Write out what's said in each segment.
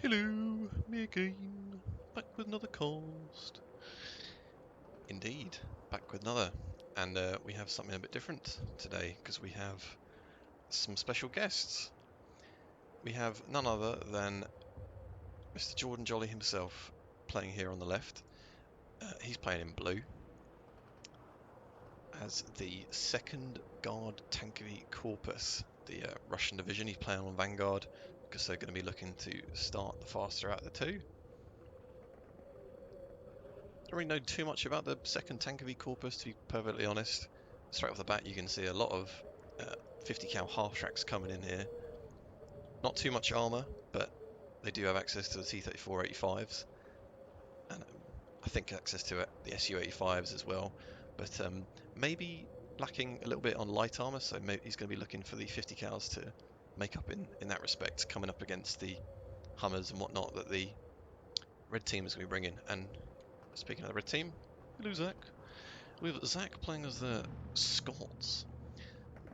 Hello, me again, back with another cast. Indeed, back with another, and we have something a bit different today because we have some special guests. We have none other than Mr. Jordan Jolley himself playing here on the left. He's playing in blue as the 2nd Guard Tankovy Corpus, the Russian division. He's playing on Vanguard because they're going to be looking to start the faster out of the two. Don't really know too much about the 2nd Tankovy Corpus, to be perfectly honest. Straight off the bat, you can see a lot of 50 cal half tracks coming in here. Not too much armour, but they do have access to the T-34-85s, and I think access to the Su-85s as well. But maybe lacking a little bit on light armour, so maybe he's going to be looking for the 50 cals to make up in that respect, coming up against the Hummers and whatnot that the red team is going to be bringing. And speaking of the red team, hello Zach. With Zach playing as the Scots,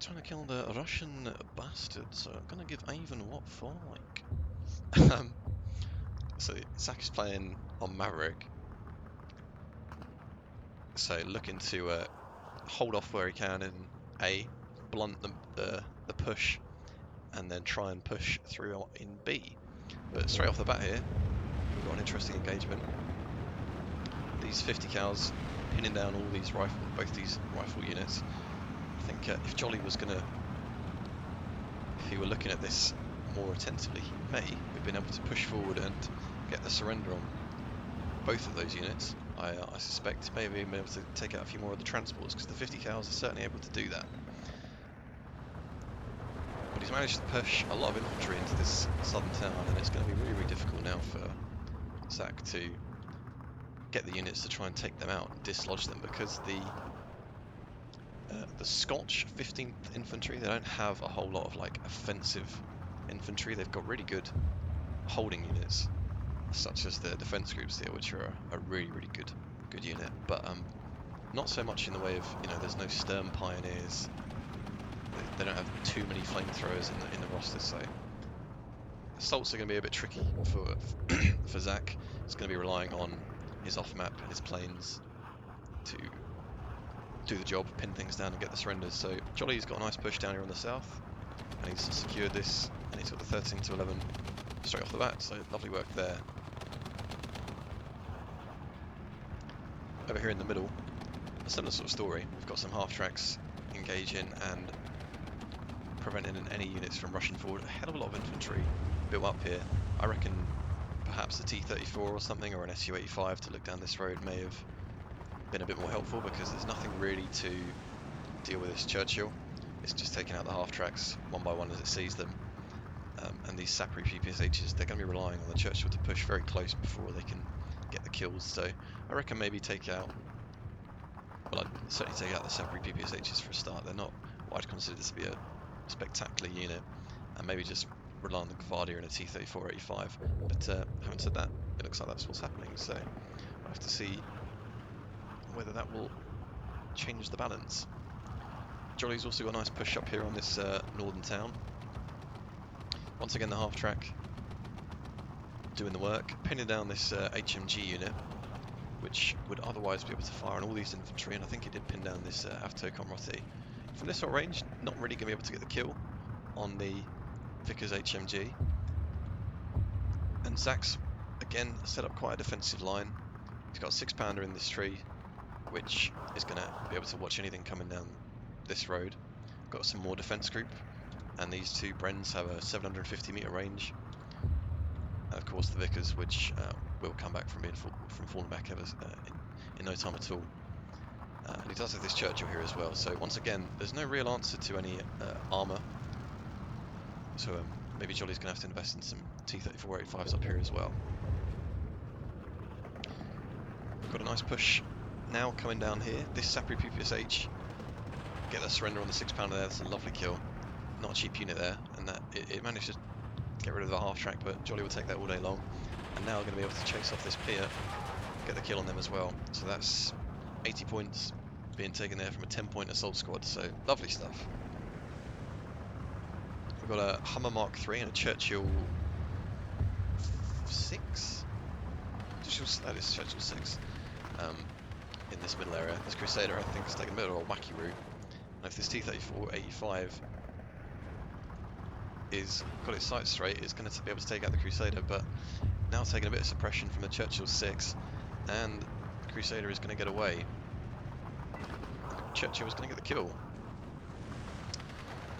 trying to kill the Russian bastard, so I'm going to give Ivan what for, like. So Zach is playing on Maverick, so looking to hold off where he can in A, blunt the push, and then try and push through in B. But straight off the bat here, we've got an interesting engagement. These 50 cals pinning down all these both these rifle units. I think if Jolley was going to, if he were looking at this more attentively, he may have been able to push forward and get the surrender on both of those units. I suspect he may have been able to take out a few more of the transports, because the 50 cals are certainly able to do that. But he's managed to push a lot of infantry into this southern town, and it's going to be really, really difficult now for Zach to get the units to try and take them out and dislodge them, because the Scotch 15th Infantry, they don't have a whole lot of like offensive infantry. They've got really good holding units, such as the defense groups here, which are a really, really good unit, but not so much in the way of, you know, there's no Sturm Pioneers. They don't have too many flamethrowers in the roster, so assaults are going to be a bit tricky for Zach. He's going to be relying on his off-map and his planes to do the job, pin things down and get the surrenders. So Jolley's got a nice push down here on the south, and he's secured this, and he's got the 13-11 straight off the bat, so lovely work there. Over here in the middle, a similar sort of story. We've got some half-tracks engaging and preventing any units from rushing forward. A hell of a lot of infantry built up here. I reckon perhaps the T-34 or something, or an Su-85 to look down this road may have been a bit more helpful, because there's nothing really to deal with this Churchill. It's just taking out the half-tracks one by one as it sees them. And these Sapri PPSHs, they're going to be relying on the Churchill to push very close before they can get the kills. So I reckon maybe take out, well, I'd certainly take out the Sapri PPSHs for a start. They're not what I'd consider this to be a spectacular unit, and maybe just rely on the Gvardier and a T-34-85. But having said that, it looks like that's what's happening, so we'll have to see whether that will change the balance. Jolley's also got a nice push up here on this northern town. Once again, the half-track doing the work, pinning down this HMG unit, which would otherwise be able to fire on all these infantry, and I think it did pin down this Avtokomroti. From this sort of range, not really going to be able to get the kill on the Vickers HMG. And Zach's, again, set up quite a defensive line. He's got a 6-pounder in this tree, which is going to be able to watch anything coming down this road. Got some more defense group, and these two Brens have a 750 meter range. And of course the Vickers, which will come back from falling back in no time at all. And he does have this Churchill here as well, so once again, there's no real answer to any armour. So maybe Jolley's going to have to invest in some T-34-85s up here as well. We've got a nice push now coming down here. This Sapri PPSH, get that surrender on the 6-pounder there. That's a lovely kill. Not a cheap unit there, and that it managed to get rid of the half-track, but Jolley will take that all day long. And now we're going to be able to chase off this pier, get the kill on them as well. So that's 80 points being taken there from a 10-point assault squad, so lovely stuff. We've got a Hummer Mark III and a Churchill 6? That is Churchill 6. In this middle area. This Crusader, I think, is taking a bit of a wacky route. And if this T-34-85 is got its sights straight, it's going to be able to take out the Crusader, but now taking a bit of suppression from the Churchill 6, and the Crusader is going to get away. Churchill was going to get the kill.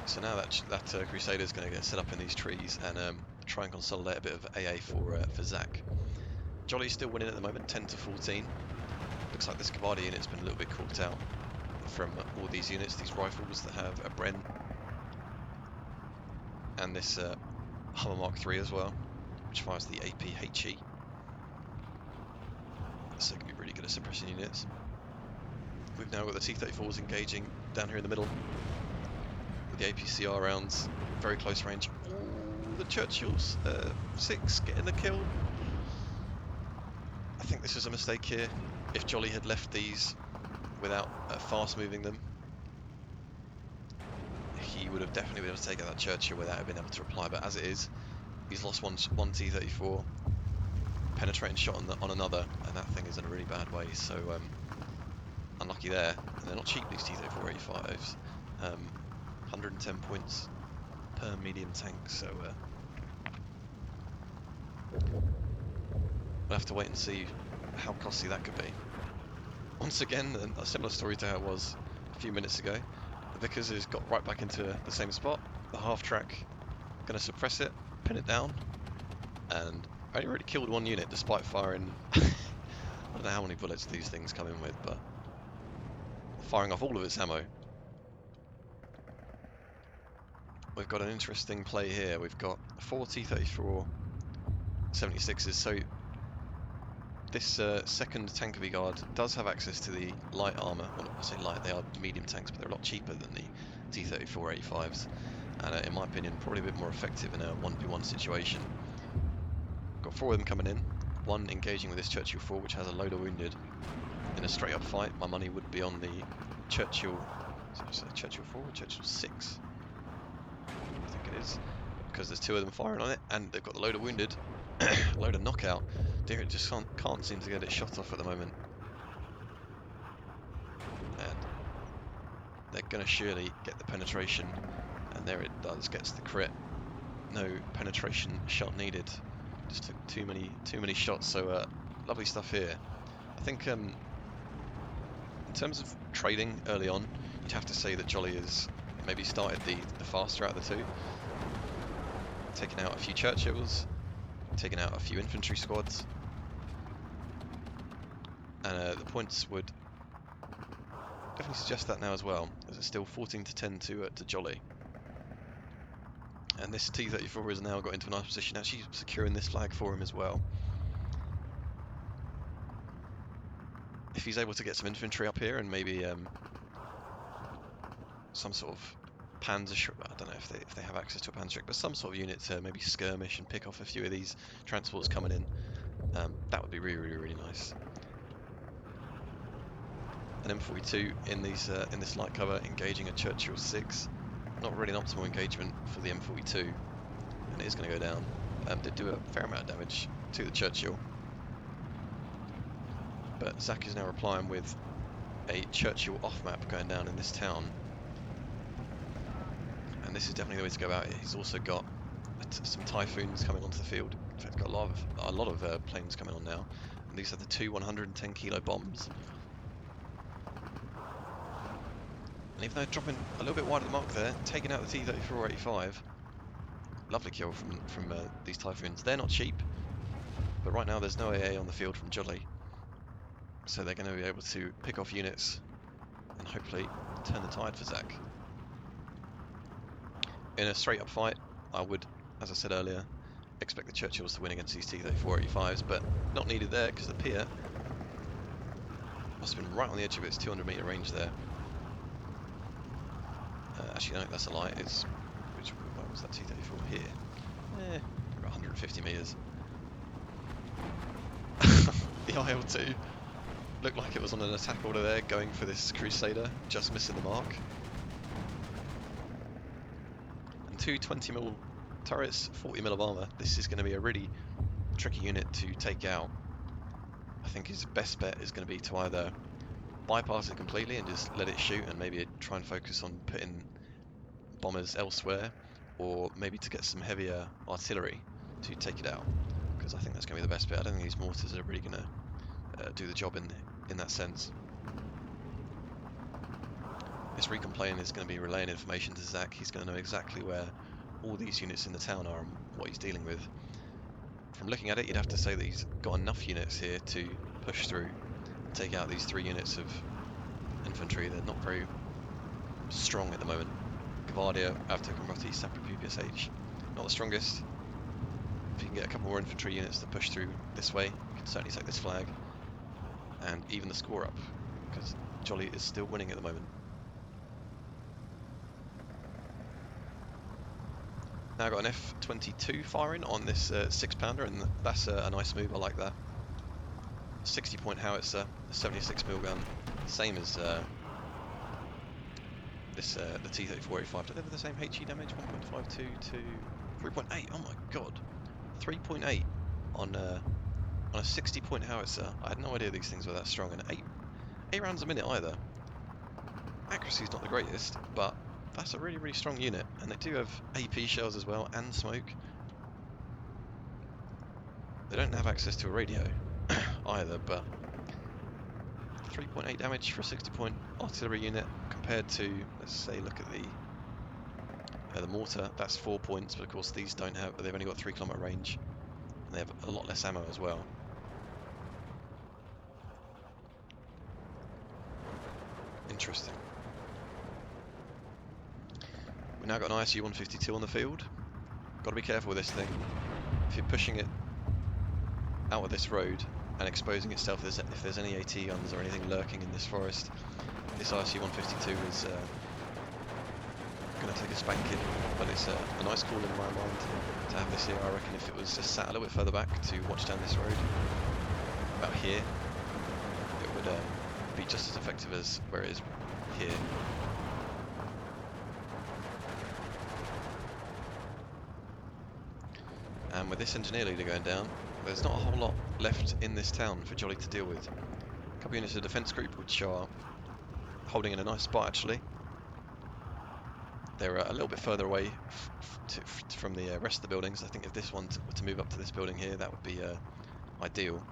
So now that Crusader is going to get set up in these trees and try and consolidate a bit of AA for Zach. Jolley's still winning at the moment, 10-14. Looks like this Kabardi unit's been a little bit caught out from all these units, these rifles that have a Bren, and this Hummer Mark III as well, which fires the APHE. So it can be really good at suppressing units. We've now got the T-34s engaging down here in the middle with the APCR rounds, very close range. Ooh, the Churchill's 6 getting the kill. I think this was a mistake here. If Jolley had left these without fast moving them, he would have definitely been able to take out that Churchill without being able to reply. But as it is, he's lost one T-34, penetrating shot on another, and that thing is in a really bad way. So unlucky there. And they're not cheap, these T-34-85s. 110 points per medium tank. So we'll have to wait and see how costly that could be. Once again, a similar story to how it was a few minutes ago. The Vickers has got right back into the same spot. The half track going to suppress it, pin it down, and only really killed one unit despite firing. I don't know how many bullets these things come in with, but firing off all of its ammo. We've got an interesting play here. We've got 4 T-34 76s. So this second Tankovy guard does have access to the light armour. Well, I say light, they are medium tanks, but they're a lot cheaper than the T-34-85s. And in my opinion, probably a bit more effective in a 1v1 situation. Got 4 of them coming in. 1 engaging with this Churchill 4, which has a load of wounded. In a straight up fight, my money would be on the Churchill... Churchill 4 or Churchill 6? I think it is. Because there's 2 of them firing on it, and they've got the load of wounded. Load of knockout. Dear, it just can't seem to get it shot off at the moment. And they're going to surely get the penetration. And there it does, gets the crit. No penetration shot needed. Just took too many shots. So lovely stuff here. I think in terms of trading early on, you'd have to say that Jolley has maybe started the faster out of the 2. Taking out a few Churchills, taking out a few infantry squads. And the points would definitely suggest that now as well, as it's still 14-10 to Jolley. And this T-34 has now got into a nice position, actually securing this flag for him as well. If he's able to get some infantry up here and maybe some sort of Panzer, I don't know if they have access to a Panzer, but some sort of unit to maybe skirmish and pick off a few of these transports coming in, that would be really nice. An M42 in this light cover engaging a Churchill 6. Not really an optimal engagement for the M42, and it is going to go down. Did do a fair amount of damage to the Churchill, but Zach is now replying with a Churchill off map going down in this town, and this is definitely the way to go out. He's also got some Typhoons coming onto the field. In fact, got a lot of planes coming on now, and these are the 2 110 kilo bombs. And even though dropping a little bit wide of the mark there, taking out the T-34-85, lovely kill from these Typhoons. They're not cheap, but right now there's no AA on the field from Jolley, so they're going to be able to pick off units and hopefully turn the tide for Zach. In a straight up fight, I would, as I said earlier, expect the Churchills to win against these T-34-85s, but not needed there because the pier must have been right on the edge of its 200 meter range there. Actually, no, that's a lie. It's where was that T-34 here? About 150 meters. The IL-2 looked like it was on an attack order there, going for this Crusader, just missing the mark. And 2 20mm turrets, 40mm of armor. This is going to be a really tricky unit to take out, I think his best bet is going to be to either bypass it completely and just let it shoot and maybe try and focus on putting bombers elsewhere, or maybe to get some heavier artillery to take it out, because I think that's going to be the best bet. I don't think these mortars are really going to do the job in that sense. This recon plane is going to be relaying information to Zach. He's going to know exactly where all these units in the town are and what he's dealing with. From looking at it, you'd have to say that he's got enough units here to push through and take out these 3 units of infantry. They're not very strong at the moment. Gvardia, Avtokomroti, Sapropupia H, not the strongest. If you can get a couple more infantry units to push through this way, you can certainly take this flag and even the score up, because Jolley is still winning at the moment. Now I've got an F-22 firing on this 6-pounder, and that's a nice move. I like that. 60-point howitzer, a 76mm gun, same as the T-34-85. Deliver the same HE damage, 1.52 to 3.8. Oh my god, 3.8 on a 60-point howitzer. I had no idea these things were that strong, and 8 rounds a minute either. Accuracy is not the greatest, but that's a really strong unit, and they do have AP shells as well and smoke. They don't have access to a radio either, but 3.8 damage for a 60-point artillery unit compared to, let's say, look at the mortar. That's 4 points, but of course these don't have. They've only got 3-kilometer range, and they have a lot less ammo as well. Interesting. We've now got an ISU-152 on the field. Got to be careful with this thing. If you're pushing it out of this road and exposing itself, if there's any AT guns or anything lurking in this forest, this ISU-152 is going to take a spanking. But it's a nice call in my mind to have this here. I reckon if it was just sat a little bit further back to watch down this road, about here, it would be just as effective as where it is here. And with this engineer leader going down, there's not a whole lot left in this town for Jolley to deal with. A couple units of defence group which are holding in a nice spot actually. They're a little bit further away from the rest of the buildings. I think if this one were to move up to this building here, that would be ideal.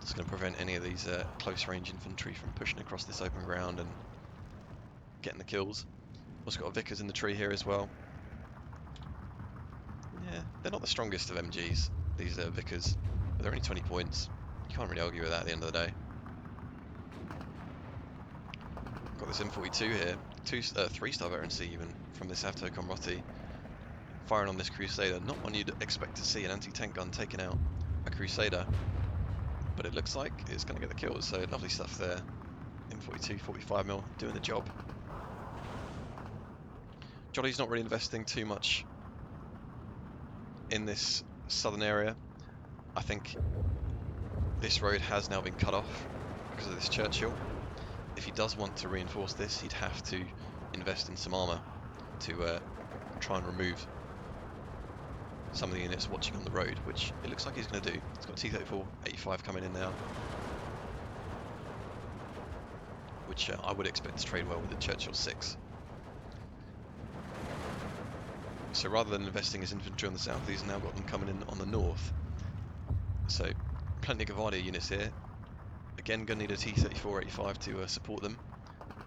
It's going to prevent any of these close range infantry from pushing across this open ground and getting the kills. Also got a Vickers in the tree here as well. Yeah, they're not the strongest of MGs, these Vickers, but they're only 20 points. You can't really argue with that at the end of the day. Got this M42 here, 3-star veterancy even, from this Avtokomroti, firing on this Crusader. Not one you'd expect to see an anti-tank gun taking out a Crusader, but it looks like it's going to get the kills, so lovely stuff there. M42, 45mm, doing the job. Jolley's not really investing too much in this southern area. I think this road has now been cut off because of this Churchill. If he does want to reinforce this, he'd have to invest in some armour to try and remove some of the units watching on the road, which it looks like he's going to do. He's got T-34-85 coming in now, which I would expect to trade well with the Churchill 6. So rather than investing his infantry on the south, he's now got them coming in on the north. So plenty of Gvardia units here. Again, going to need a T-34-85 to support them.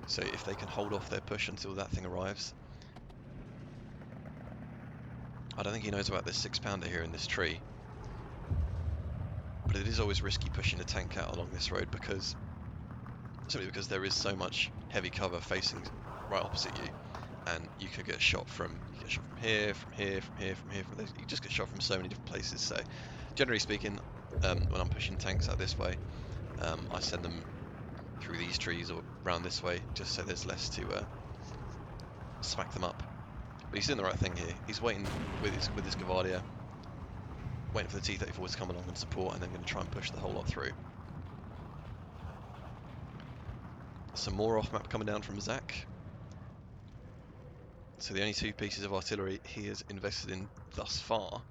So if they can hold off their push until that thing arrives. I don't think he knows about this 6-pounder here in this tree. But it is always risky pushing a tank out along this road simply because there is so much heavy cover facing right opposite you. And you could get shot from here, from here, from here, from here, from there. You just get shot from so many different places. So, generally speaking, when I'm pushing tanks out this way, I send them through these trees or round this way, just so there's less to smack them up. But he's doing the right thing here. He's waiting with his Gvardia, waiting for the T-34 to come along and support, and then going to try and push the whole lot through. Some more off-map coming down from Zach. So the only 2 pieces of artillery he has invested in thus far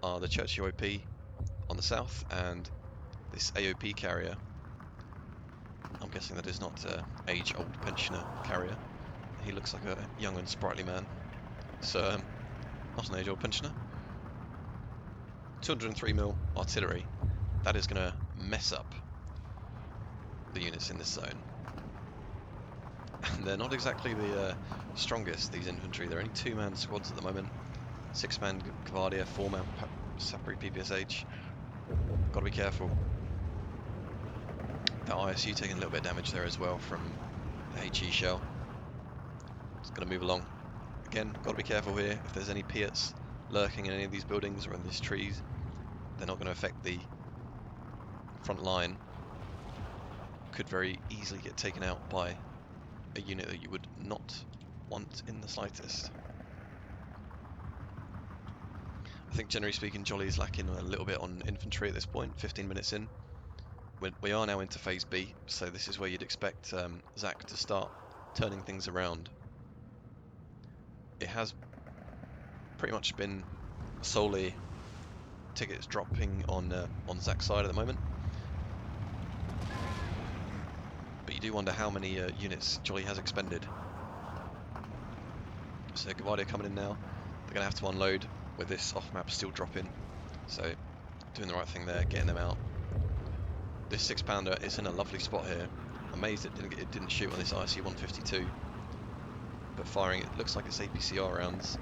are the Churchill OP on the south, and this AOP carrier, I'm guessing that is not age-old pensioner carrier. He looks like a young and sprightly man, so not an age-old pensioner. 203mm artillery, that is going to mess up the units in this zone. And they're not exactly the strongest, these infantry. They're only 2-man squads at the moment. 6-man Gvardia, 4-man Sapri PPSH. Got to be careful. That ISU taking a little bit of damage there as well from the HE shell. It's going to move along. Again, got to be careful here. If there's any Piats lurking in any of these buildings or in these trees, they're not going to affect the front line. Could very easily get taken out by a unit that you would not want in the slightest. I think generally speaking, Jolley is lacking a little bit on infantry at this point, 15 minutes in. We are now into phase B, so this is where you'd expect Zach to start turning things around. It has pretty much been solely tickets dropping on Zach's side at the moment. But you do wonder how many units Jolley has expended. So Gvardia coming in now. They're going to have to unload with this off-map still dropping. So doing the right thing there, getting them out. This 6-pounder is in a lovely spot here. Amazed it didn't shoot on this IC 152. But firing, it looks like it's APCR rounds.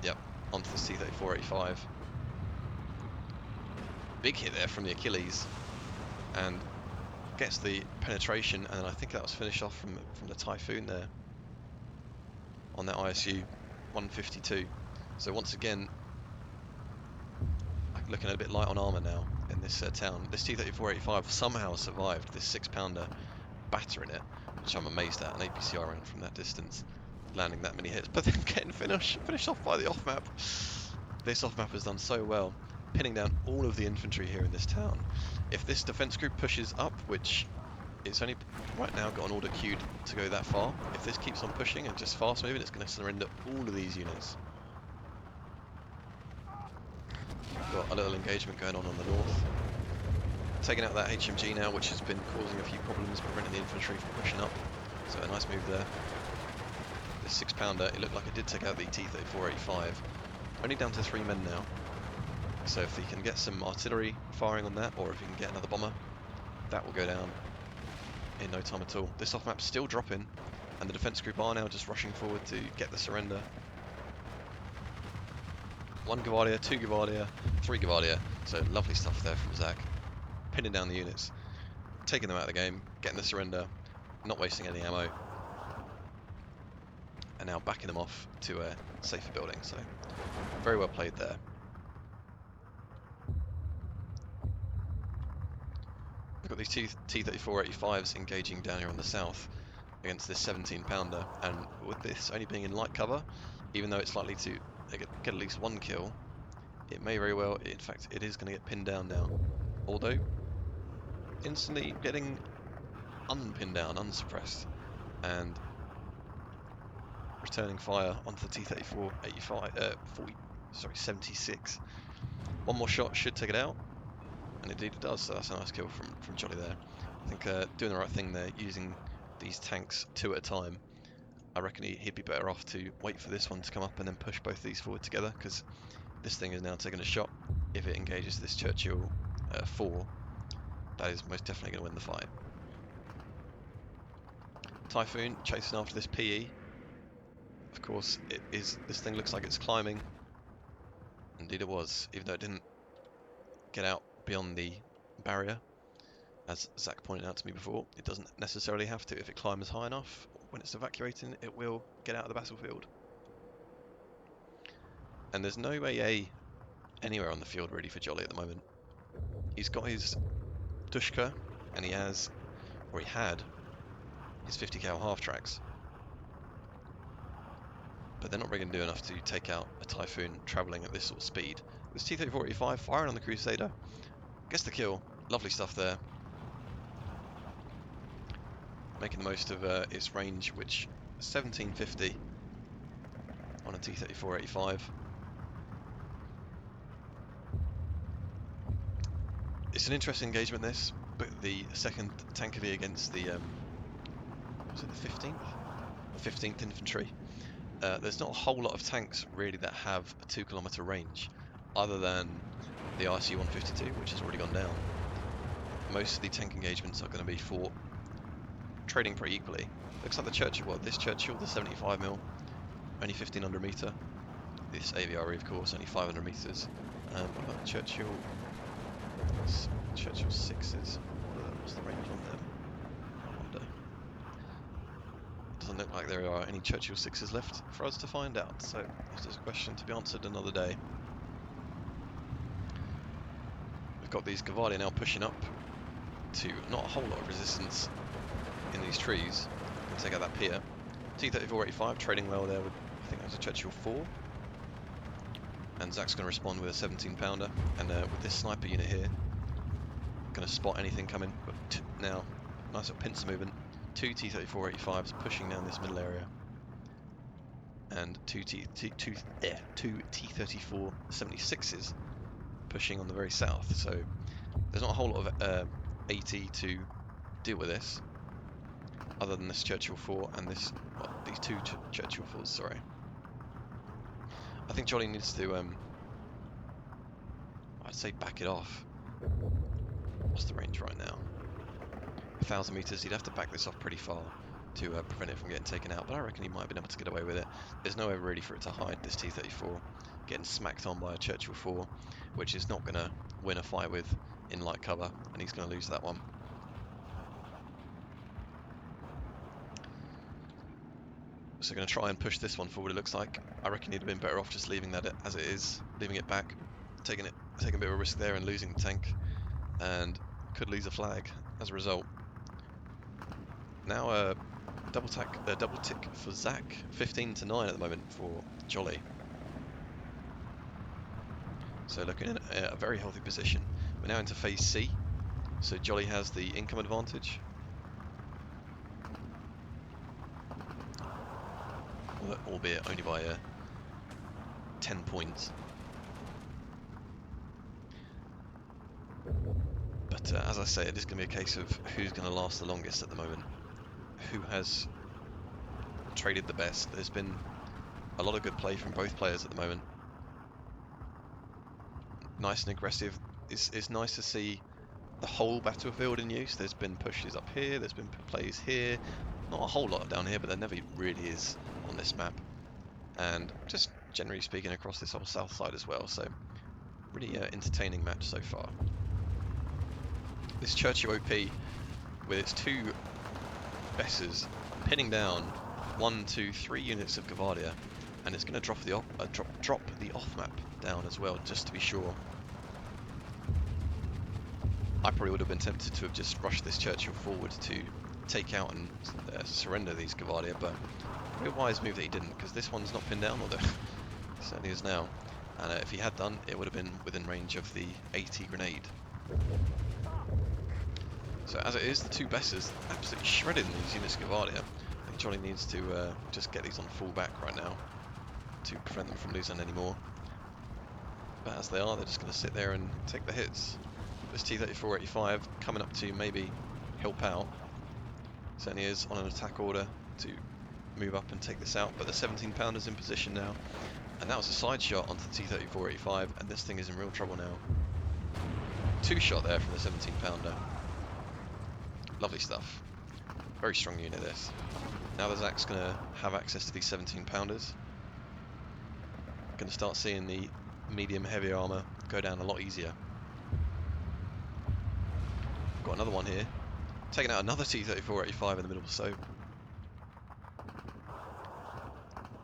Yep, onto the T-34-85. Big hit there from the Achilles. And gets the penetration, and I think that was finished off from the Typhoon there on that ISU 152. So once again, looking a bit light on armour now in this town. This T-34-85 somehow survived this 6-pounder battering it, which I'm amazed at, an APCR round from that distance, landing that many hits, but then getting finished off by the off-map. This off-map has done so well, pinning down all of the infantry here in this town. If this defence group pushes up, which it's only right now got an order queued to go that far, if this keeps on pushing and just fast moving, it's going to surrender all of these units. Got a little engagement going on the north. Taking out that HMG now, which has been causing a few problems, preventing the infantry from pushing up. So a nice move there. This 6-pounder, it looked like it did take out the T-34-85. Only down to 3 men now. So if he can get some artillery firing on that, or if he can get another bomber, that will go down in no time at all. This off-map's still dropping, and the defence group are now just rushing forward to get the surrender. 1 Gvardia, 2 Gvardia, 3 Gvardia. So lovely stuff there from Zach. Pinning down the units, taking them out of the game, getting the surrender, not wasting any ammo, and now backing them off to a safer building. So very well played there. We've got these two T-34-85s engaging down here on the south against this 17-pounder, and with this only being in light cover, even though it's likely to get at least 1 kill, it may very well, in fact it is going to get pinned down now, although instantly getting unpinned down, unsuppressed, and returning fire onto the T-34-85, 76. One more shot should take it out, and indeed it does, so that's a nice kill from Jolley there. I think doing the right thing there, using these tanks 2 at a time. I reckon he'd be better off to wait for this one to come up and then push both these forward together, because this thing is now taking a shot. If it engages this Churchill 4, that is most definitely going to win the fight. Typhoon chasing after this PE. Of course, this thing looks like it's climbing. Indeed it was, even though it didn't get out beyond the barrier. As Zach pointed out to me before, it doesn't necessarily have to. If it climbs high enough, when it's evacuating, it will get out of the battlefield. And there's no AA anywhere on the field really for Jolley at the moment. He's got his Dushka, and he had his 50 cal half tracks. But they're not really going to do enough to take out a Typhoon travelling at this sort of speed. This T-34-85 firing on the Crusader. Gets the kill. Lovely stuff there. Making the most of its range, which 1750 on a T-34-85. It's an interesting engagement, this, but the second Tankovy against the, was it the 15th? The 15th Infantry. There's not a whole lot of tanks really that have a 2 kilometre range, other than the RC-152, which has already gone down. Most of the tank engagements are going to be fought trading pretty equally. Looks like the Churchill, well, this Churchill, the 75mm, only 1500 metre. This AVRE, of course, only 500 metres. What about the Churchill? Churchill 6s. What's the range on them? I wonder. Doesn't look like there are any Churchill 6s left for us to find out, so that's just a question to be answered another day. We've got these Gavardi now pushing up to not a whole lot of resistance in these trees. We can take out that pier. T-34-85 trading well there with, I think that was a Churchill 4. And Zach's going to respond with a 17-pounder. And with this sniper unit here, going to spot anything coming. But now, nice little pincer movement. 2 T-34-85s pushing down this middle area. And two T-34-76s pushing on the very south. So there's not a whole lot of AT to deal with this, other than this Churchill 4 and this, well, these two Churchill 4s, sorry. I think Jolley needs to, I'd say back it off. What's the range right now? 1,000 meters. He'd have to back this off pretty far to prevent it from getting taken out, but I reckon he might have been able to get away with it. There's no way really for it to hide this T-34 getting smacked on by a Churchill 4, which is not going to win a fight with in light cover, and he's going to lose that one. So going to try and push this one forward, it looks like. I reckon he'd have been better off just leaving that as it is, leaving it back, taking a bit of a risk there and losing the tank, and could lose a flag as a result. Now double tick for Zach, 15-9 at the moment for Jolley. So looking in a very healthy position. We're now into phase C, so Jolley has the income advantage. Albeit only by 10 points. But as I say, it is going to be a case of who's going to last the longest at the moment. Who has traded the best. There's been a lot of good play from both players at the moment. Nice and aggressive. It's nice to see the whole battlefield in use. There's been pushes up here, there's been plays here. Not a whole lot down here, but there never really is on this map. And just generally speaking across this whole south side as well, so really entertaining match so far. This Churchill OP with its two Bessers pinning down 1, 2, 3 units of Gavardia, and it's going to drop the off map down as well, just to be sure. I probably would have been tempted to have just rushed this Churchill forward to take out and surrender these Gavardia, but probably a wise move that he didn't, because this one's not pinned down, although it certainly is now. And if he had done, it would have been within range of the 80 grenade. So as it is, the two Bessers absolutely shredded in these units of Gavardia. I think Jolley needs to just get these on full back right now to prevent them from losing any more. But as they are, they're just going to sit there and take the hits. This T-34-85 coming up to maybe help out. Certainly is on an attack order to move up and take this out, but the 17-pounder's in position now. And that was a side shot onto the T-34-85, and this thing is in real trouble now. Two shot there from the 17-pounder. Lovely stuff. Very strong unit this. Now the Zach's going to have access to these 17-pounders. Going to start seeing the medium heavy armour go down a lot easier. Got another one here. Taking out another T-34-85 in the middle, so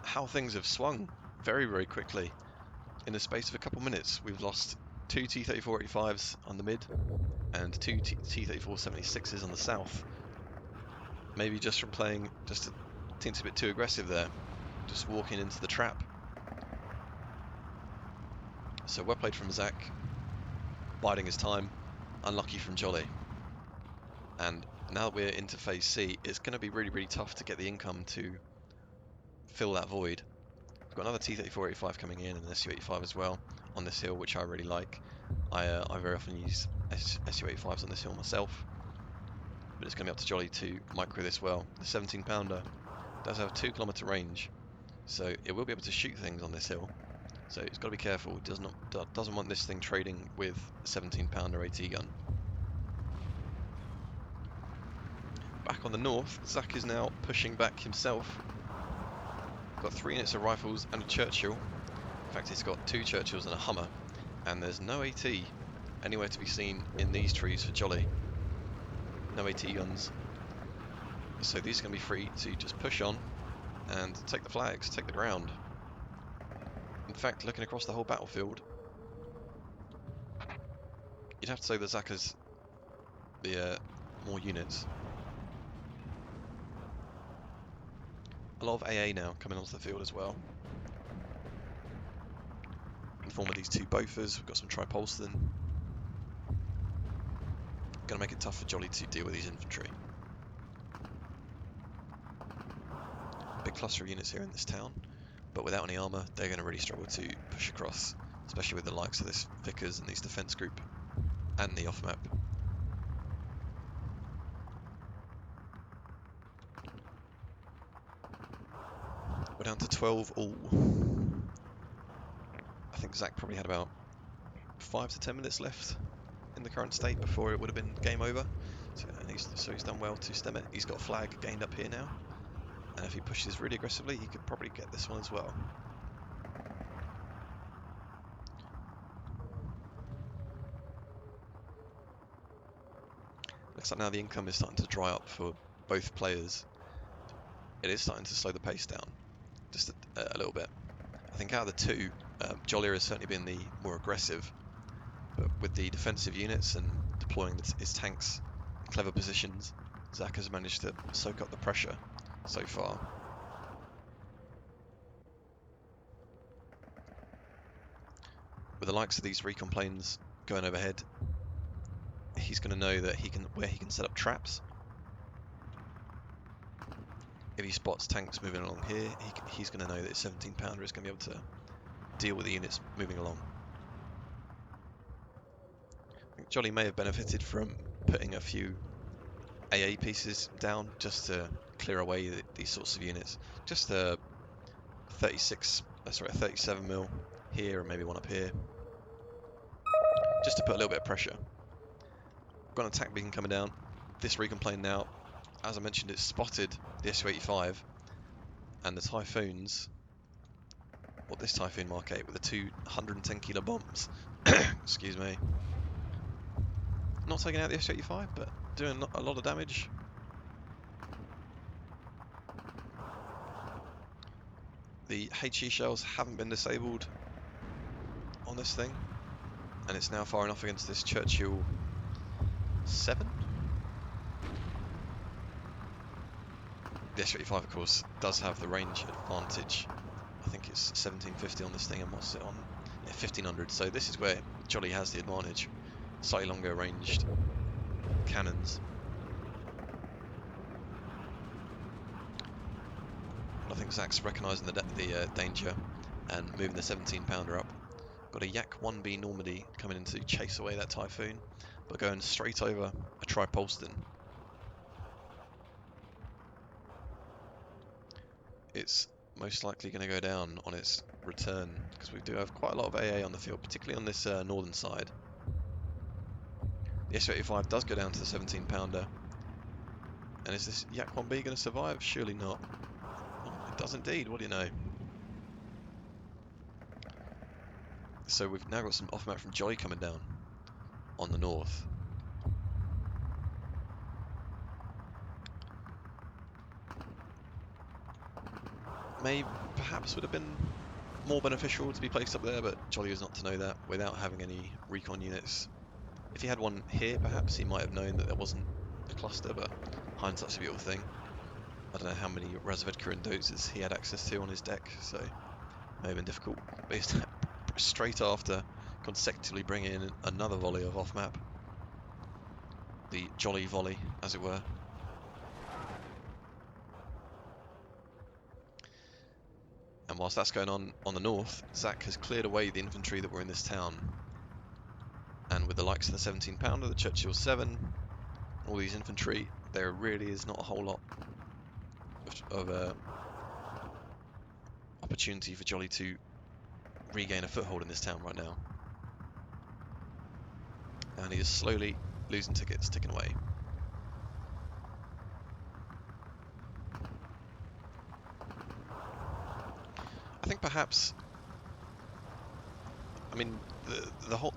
how things have swung very, very quickly. In the space of a couple minutes, we've lost two T-34-85s on the mid and two T-34-76s on the south. Maybe just from playing just a teensy bit too aggressive there, just walking into the trap. So well played from Zach, biding his time, unlucky from Jolley. And now that we're into phase C, it's going to be really, really tough to get the income to fill that void. We've got another T-34-85 coming in and an Su-85 as well on this hill, which I really like. I very often use Su-85s on this hill myself, but it's going to be up to Jolley to micro this well. The 17 pounder does have a 2 kilometer range, so it will be able to shoot things on this hill. So it's got to be careful. It doesn't want this thing trading with a 17 pounder AT gun. Back on the north, Zach is now pushing back himself. Got 3 units of rifles and a Churchill. In fact, he's got 2 Churchills and a Hummer, and there's no AT anywhere to be seen in these trees for Jolley. No AT guns. So these are going to be free to just push on and take the flags, take the ground. In fact, looking across the whole battlefield, you'd have to say that Zach has the more units. A lot of AA now coming onto the field as well. In the form of these 2 Bofors, we've got some Tripolston. Going to make it tough for Jolley to deal with these infantry. Big cluster of units here in this town, but without any armour, they're going to really struggle to push across, especially with the likes of this Vickers and these defence group and the off-map. We're down to 12 all. I think Zach probably had about 5 to 10 minutes left in the current state before it would have been game over. So he's done well to stem it. He's got a flag gained up here now, and if he pushes really aggressively, he could probably get this one as well. Looks like now the income is starting to dry up for both players. It is starting to slow the pace down just a little bit. I think out of the 2, Jolley has certainly been the more aggressive, but with the defensive units and deploying his tanks in clever positions, Zach has managed to soak up the pressure so far. With the likes of these recon planes going overhead, he's going to know that where he can set up traps. If he spots tanks moving along here, he's going to know that his 17 pounder is going to be able to deal with the units moving along. I think Jolley may have benefited from putting a few AA pieces down just to clear away these sorts of units. Just a 37 mil here and maybe one up here, just to put a little bit of pressure. Got an attack beacon coming down. This recon plane now, as I mentioned, it's spotted the Su-85 and the Typhoons, or this Typhoon Mark 8 with the 2 110 kilo bombs. Excuse me. Not taking out the Su-85, but doing a lot of damage. The HE shells haven't been disabled on this thing, and it's now firing off against this Churchill 7. The Su-85, of course, does have the range advantage. I think it's 1750 on this thing, and what's it on? Yeah, 1500. So this is where Jolley has the advantage. Slightly longer ranged cannons. I think Zach's recognising the danger and moving the 17 pounder up. Got a Yak 1B Normandy coming in to chase away that Typhoon, but going straight over a Tripolston. It's most likely going to go down on its return, because we do have quite a lot of AA on the field, particularly on this northern side. The Su-85 does go down to the 17 pounder. And is this Yak 1B going to survive? Surely not. Oh, it does indeed, what do you know? So we've now got some off-map from Jolley coming down on the north. Perhaps would have been more beneficial to be placed up there, but Jolley was not to know that without having any recon units. If he had one here, perhaps he might have known that there wasn't a cluster, but hindsight's a beautiful thing. I don't know how many Razvedka and dozers he had access to on his deck, so it may have been difficult. But he's straight after consecutively bringing in another volley of off-map. The Jolley volley, as it were. And whilst that's going on the north, Zach has cleared away the infantry that were in this town. And with the likes of the 17 pounder, the Churchill 7, all these infantry, there really is not a whole lot of opportunity for Jolley to regain a foothold in this town right now. And he is slowly losing tickets, ticking away. I think perhaps, I mean,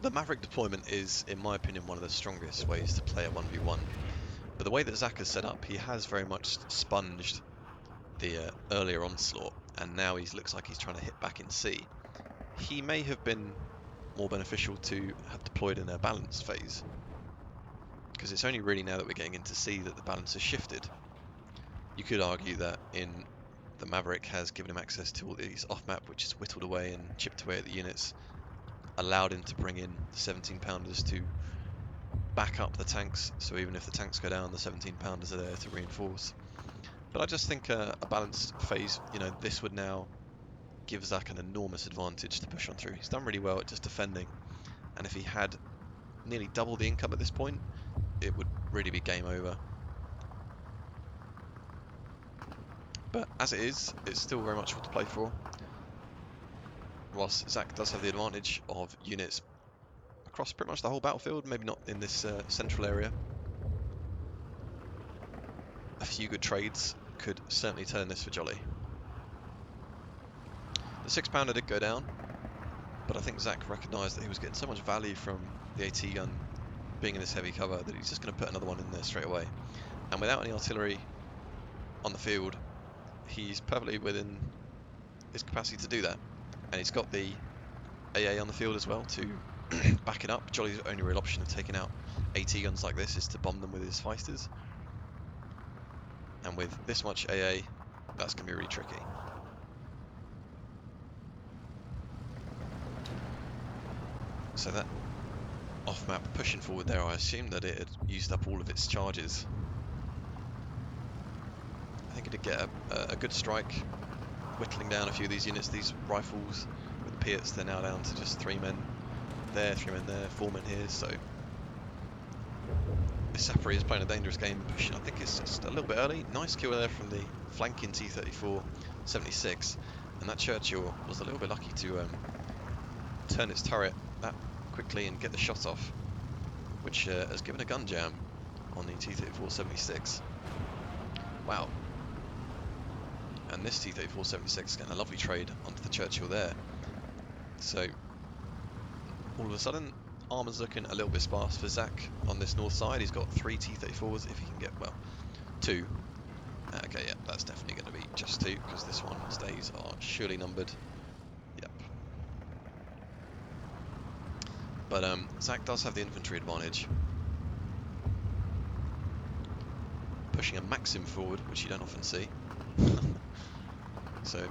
the Maverick deployment is, in my opinion, one of the strongest ways to play a 1v1. But the way that Zach has set up, he has very much sponged the earlier onslaught, and now he looks like he's trying to hit back in C. He may have been more beneficial to have deployed in a balanced phase, because it's only really now that we're getting into C that the balance has shifted. You could argue that in the Maverick has given him access to all these off-map, which is whittled away and chipped away at the units, allowed him to bring in the 17 pounders to back up the tanks, so even if the tanks go down, the 17 pounders are there to reinforce. But I just think a balanced phase, this would now give Zach an enormous advantage to push on through. He's done really well at just defending, and if he had nearly double the income at this point, it would really be game over. But as it is, it's still very much what to play for. Whilst Zach does have the advantage of units across pretty much the whole battlefield, maybe not in this central area. A few good trades could certainly turn this for Jolley. The 6 pounder did go down, but I think Zach recognised that he was getting so much value from the AT gun being in this heavy cover that he's just going to put another one in there straight away. And without any artillery on the field, he's perfectly within his capacity to do that. And he's got the AA on the field as well to back it up. Jolley's only real option of taking out AT guns like this is to bomb them with his Feisters. And with this much AA, that's going to be really tricky. So that off-map pushing forward there, I assumed that it had used up all of its charges. I think it did get a good strike, whittling down a few of these units. These rifles with the Piats, they're now down to just 3 men there, 3 men there, 4 men here, so this Sapri is playing a dangerous game, pushing. I think it's just a little bit early. Nice kill there from the flanking T-34 76, and that Churchill was a little bit lucky to turn its turret that quickly and get the shot off, which has given a gun jam on the T-34 76. Wow. And this T-34 76 is getting a lovely trade onto the Churchill there. So all of a sudden, armour's looking a little bit sparse for Zach on this north side. He's got 3 T-34s if he can get, well, 2. Okay, yeah, that's definitely going to be just 2, because this one's days are surely numbered. Yep. But Zach does have the infantry advantage. Pushing a Maxim forward, which you don't often see. So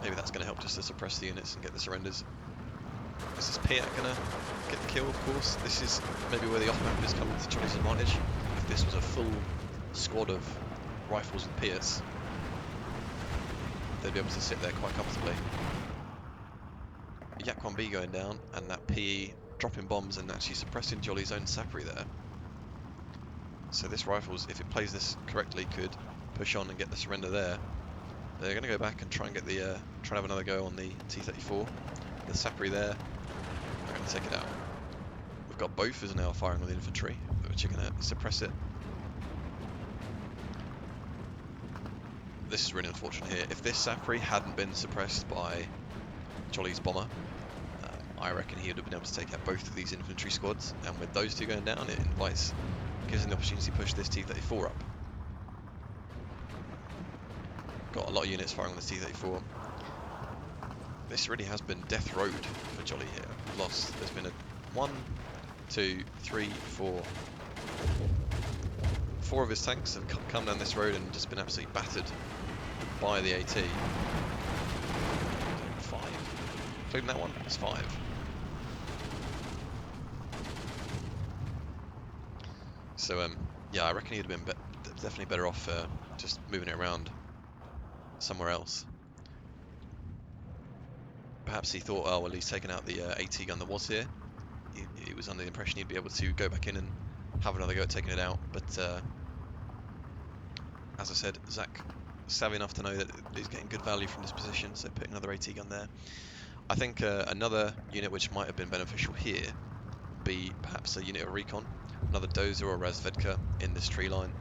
maybe that's going to help just to suppress the units and get the surrenders. Is this Piat going to get the kill? Of course. This is maybe where the off-map is coming to Jolley's advantage. If this was a full squad of rifles and Piats, they'd be able to sit there quite comfortably. Yak 1B going down, and that PE dropping bombs and actually suppressing Jolley's own Sapri there. So this rifles, if it plays this correctly, could push on and get the surrender there. They're going to go back and try and get the try and have another go on the T-34. The Sapri there, they're going to take it out. We've got both as now firing on the infantry, which are going to suppress it. This is really unfortunate here. If this Sapri hadn't been suppressed by Jolley's bomber, I reckon he would have been able to take out both of these infantry squads. And with those two going down, it gives him the opportunity to push this T-34 up. Got a lot of units firing on this T-34. This really has been death road for Jolley here. Lost. There's been a 1, 2, 3, 4. 4 of his tanks have come down this road and just been absolutely battered by the AT. 5. Including that one, it's 5. So yeah, I reckon he'd have been definitely better off just moving it around somewhere else. Perhaps he thought, oh well, he's taken out the AT gun that was here. He was under the impression he'd be able to go back in and have another go at taking it out, but as I said, Zach savvy enough to know that he's getting good value from this position, so putting another AT gun there. I think another unit which might have been beneficial here would be perhaps a unit of recon, another Dozer or Razvedka in this tree line.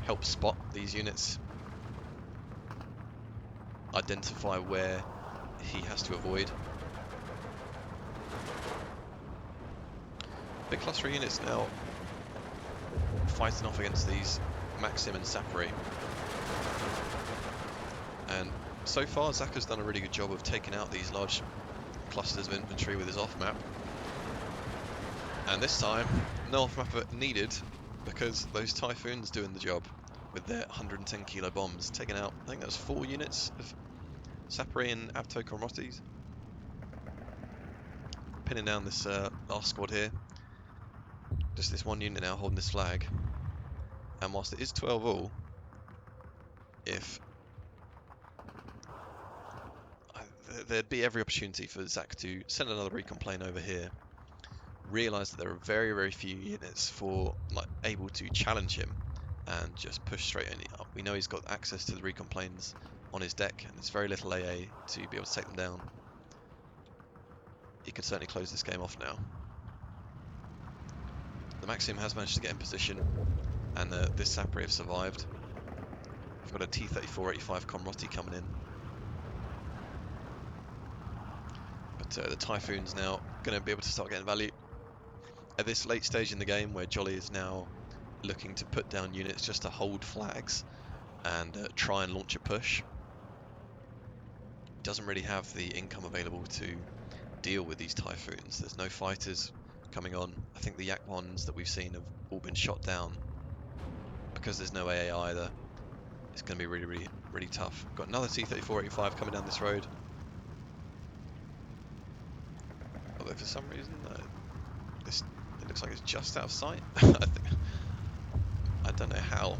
Help spot these units, identify where he has to avoid. Big cluster of units now fighting off against these Maxim and Sapri. And so far Zach has done a really good job of taking out these large clusters of infantry with his off-map. And this time, no off-map needed, because those Typhoons doing the job with their 110 kilo bombs, taking out, I think that was 4 units of Sapri and Abto Komrotis. Pinning down this last squad here. Just this one unit now holding this flag. And whilst it is 12 all, if there'd be every opportunity for Zach to send another recon plane over here, realise that there are very, very few units able to challenge him and just push straight in. We know he's got access to the recon planes on his deck, and there's very little AA to be able to take them down. He could certainly close this game off now. The Maxim has managed to get in position, and this Sapri have survived. We've got a T-34-85 Komroti coming in. But the Typhoon's now going to be able to start getting value. At this late stage in the game, where Jolley is now looking to put down units just to hold flags and try and launch a push, doesn't really have the income available to deal with these Typhoons. There's no fighters coming on. I think the Yak 1s that we've seen have all been shot down. Because there's no AA either, it's going to be really, really, really tough. Got another T-34-85 coming down this road. Although for some reason, it looks like it's just out of sight. I don't know how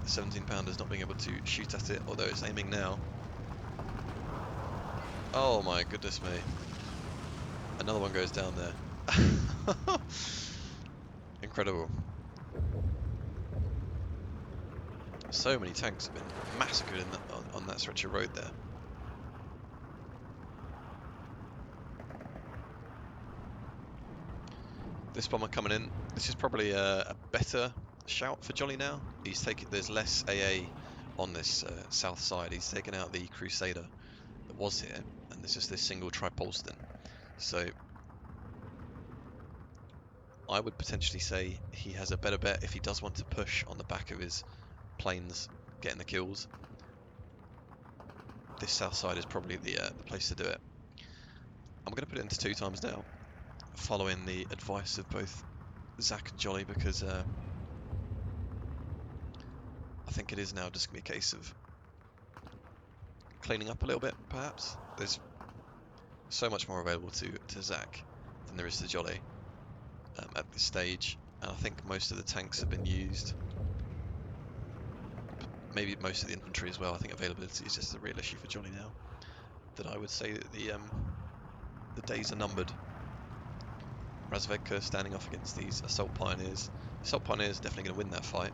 the 17-pounder's not being able to shoot at it, although it's aiming now. Oh my goodness me. Another one goes down there. Incredible. So many tanks have been massacred in on that stretch of road there. This bomber coming in. This is probably a better shout for Jolley now. There's less AA on this south side. He's taken out the Crusader that was here, and there's just this single Tripolston. So I would potentially say he has a better bet if he does want to push on the back of his planes, getting the kills. This south side is probably the place to do it. I'm going to put it into 2 times now, following the advice of both Zach and Jolley, because I think it is now just going to be a case of cleaning up a little bit, perhaps. There's so much more available to Zach than there is to Jolley at this stage, and I think most of the tanks have been used. Maybe most of the infantry as well. I think availability is just a real issue for Jolley now. That I would say that the days are numbered. Razvedka standing off against these Assault Pioneers. Assault Pioneers are definitely going to win that fight,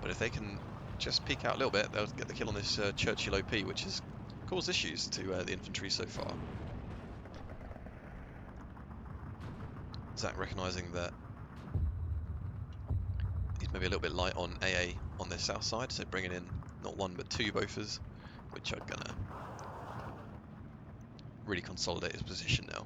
but if they can just peek out a little bit, they'll get the kill on this Churchill OP, which has caused issues to the infantry so far. Zach recognising that he's maybe a little bit light on AA on the south side, so bringing in not 1 but 2 Bofors, which are gonna really consolidate his position now.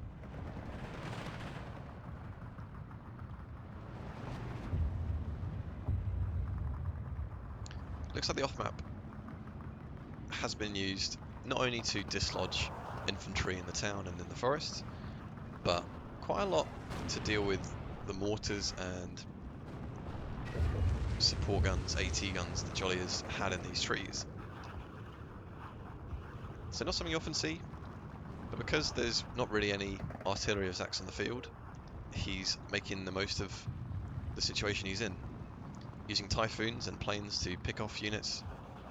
Looks like the off-map has been used not only to dislodge infantry in the town and in the forest, but quite a lot to deal with the mortars and support guns, AT guns that Jolley has had in these trees. So not something you often see, but because there's not really any artillery of Zach's on the field, he's making the most of the situation he's in. Using Typhoons and planes to pick off units,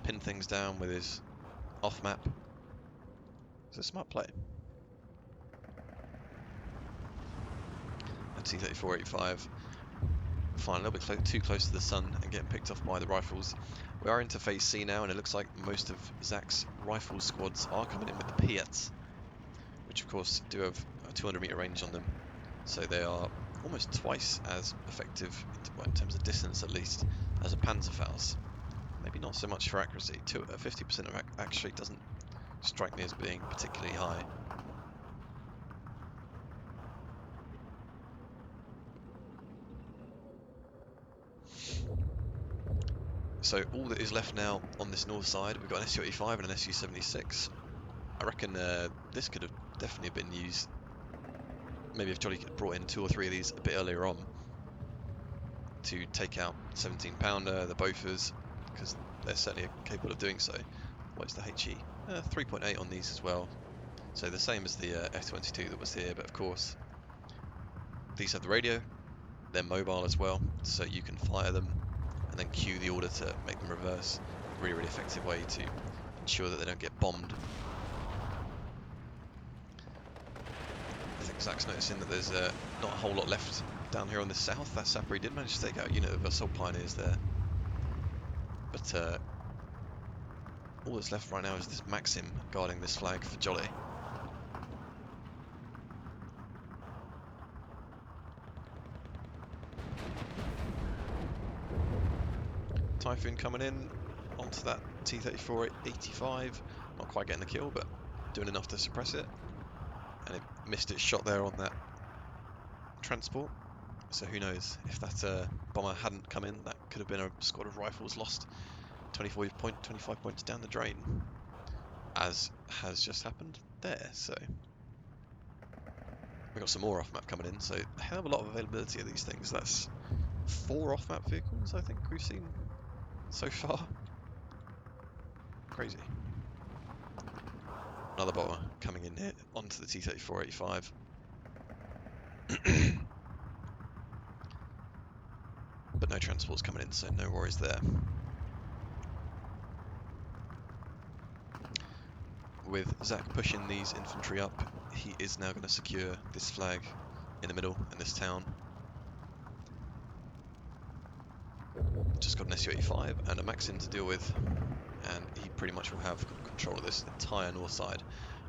pin things down with his off-map. It's a smart play. a T-34-85 flying a little bit too close to the sun and getting picked off by the rifles. We are into phase C now, and it looks like most of Zach's rifle squads are coming in with the Piats, which of course do have a 200-meter range on them, so they are almost twice as effective, well, in terms of distance at least, as a Panzerfaust. Maybe not so much for accuracy. 50% of accuracy doesn't strike me as being particularly high. So all that is left now on this north side, we've got an Su-85 and an Su-76. I reckon this could have definitely been used. Maybe if Jolley could have brought in 2 or 3 of these a bit earlier on to take out 17-pounder, the Bofors, because they're certainly capable of doing so. What's the HE? 3.8 on these as well. So the same as the F-22 that was here, but of course these have the radio. They're mobile as well, so you can fire them and then cue the order to make them reverse. Really, really effective way to ensure that they don't get bombed. I think Zach's noticing that there's not a whole lot left down here on the south. That Sapper did manage to take out a unit of assault pioneers there. But all that's left right now is this Maxim guarding this flag for Jolley. Typhoon coming in onto that T-34-85. Not quite getting the kill, but doing enough to suppress it. And it missed its shot there on that transport. So who knows, if that bomber hadn't come in, that could have been a squad of rifles lost 25 points down the drain, as has just happened there. So we've got some more off-map coming in, so a hell of a lot of availability of these things. That's 4 off-map vehicles I think we've seen so far. Crazy. Another bomber coming in here onto the T-34-85. But no transports coming in, so no worries there. With Zach pushing these infantry up, he is now going to secure this flag in the middle in this town. Just got an Su-85 and a Maxim to deal with, and he pretty much will have control of this entire north side.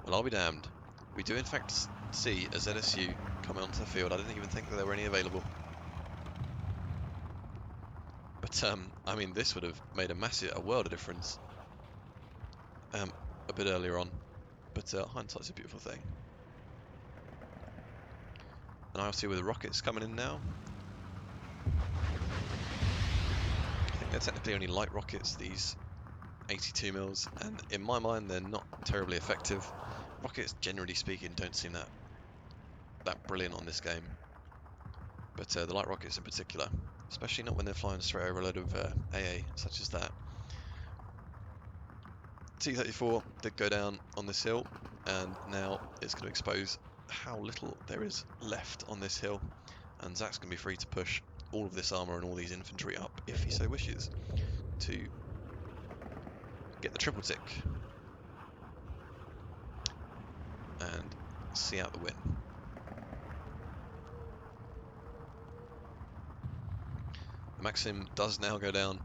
Well, I'll be damned. We do in fact see a ZSU coming onto the field. I didn't even think that there were any available. But, I mean, this would have made a world of difference a bit earlier on. But hindsight's a beautiful thing. And I see with the rockets coming in now. I think they're technically only light rockets, these 82 mils, and in my mind they're not terribly effective. Rockets, generally speaking, don't seem that brilliant on this game. But the light rockets in particular, especially not when they're flying straight over a load of AA, such as that. T-34 did go down on this hill, and now it's going to expose how little there is left on this hill, and Zach's going to be free to push all of this armour and all these infantry up, if he so wishes, to get the triple tick and see out the win. The Maxim does now go down,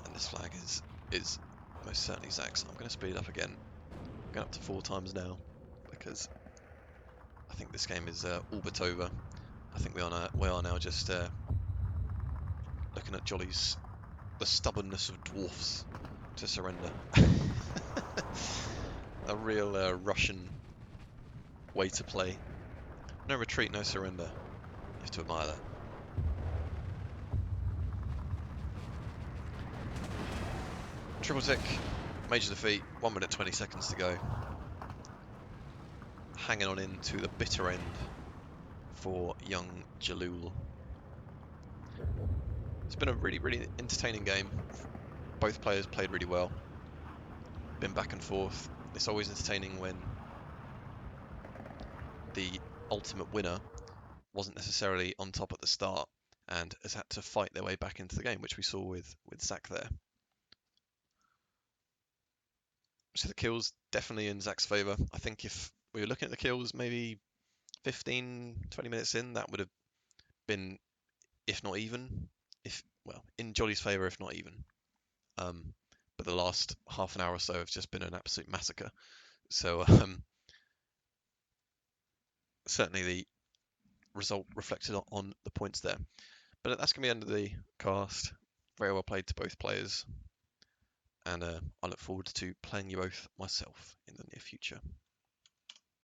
and this flag is most certainly Zach's. I'm going to speed up again. I'm going up to 4 times now, because I think this game is all but over. I think we are now just looking at Jolley's the stubbornness of dwarfs to surrender. A real Russian way to play. No retreat, no surrender. You have to admire that. Triple tick, major defeat, 1 minute 20 seconds to go. Hanging on into the bitter end for young Jalul. It's been a really, really entertaining game. Both players played really well. Been back and forth. It's always entertaining when the ultimate winner wasn't necessarily on top at the start and has had to fight their way back into the game, which we saw with Zach there. So the kills definitely in Zach's favour. I think if we were looking at the kills, maybe 15, 20 minutes in, that would have been, if not even, if well, in Jolley's favour, if not even. Um, but the last half an hour or so have just been an absolute massacre. So certainly the result reflected on the points there. But that's going to be the end of the cast. Very well played to both players, and I look forward to playing you both myself in the near future.